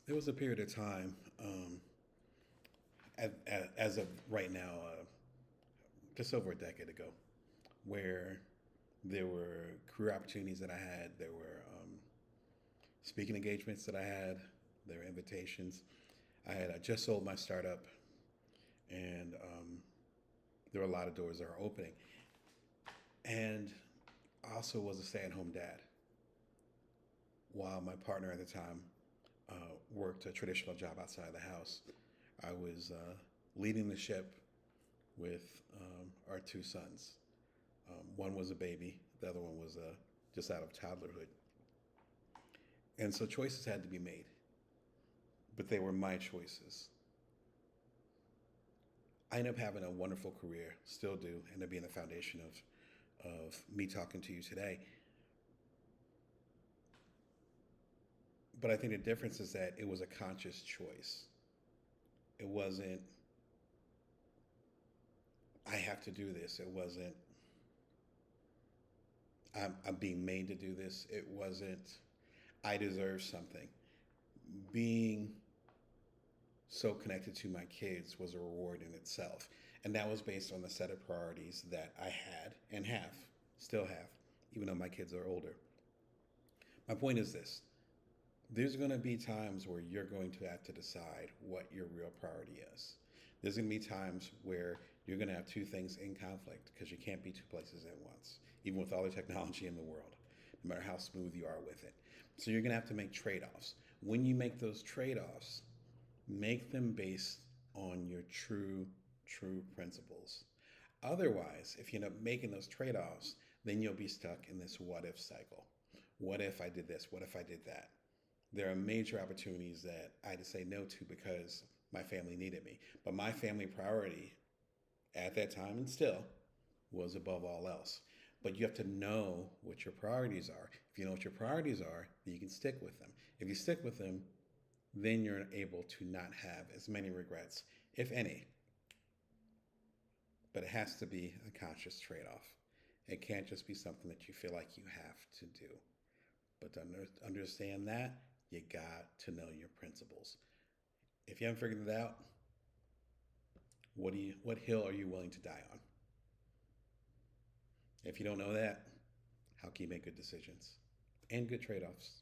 There was a period of time, as of right now, just over a decade ago, where there were career opportunities that I had. There were speaking engagements that I had. There were invitations. I just sold my startup, and there were a lot of doors that were opening. And I also was a stay-at-home dad, while my partner at the time worked a traditional job outside the house. I was leading the ship with our two sons. One was a baby, the other one was just out of toddlerhood. And so choices had to be made, but they were my choices. I ended up having a wonderful career, still do, end up being the foundation of me talking to you today. But I think the difference is that it was a conscious choice. It wasn't, I have to do this. It wasn't, I'm being made to do this. It wasn't, I deserve something. Being so connected to my kids was a reward in itself. And that was based on the set of priorities that I had and have, still have, even though my kids are older. My point is this: there's going to be times where you're going to have to decide what your real priority is. There's going to be times where you're going to have two things in conflict because you can't be two places at once, even with all the technology in the world, no matter how smooth you are with it. So you're going to have to make trade offs. When you make those trade offs, make them based on your true principles. Otherwise, if you end up making those trade offs, then you'll be stuck in this what if cycle. What if I did this? What if I did that? There are major opportunities that I had to say no to because my family needed me. But my family priority at that time and still was above all else. But you have to know what your priorities are. If you know what your priorities are, then you can stick with them. If you stick with them, then you're able to not have as many regrets, if any. But it has to be a conscious trade off. It can't just be something that you feel like you have to do. But to understand that, you got to know your principles. If you haven't figured it out, what hill are you willing to die on? If you don't know that, how can you make good decisions and good trade offs?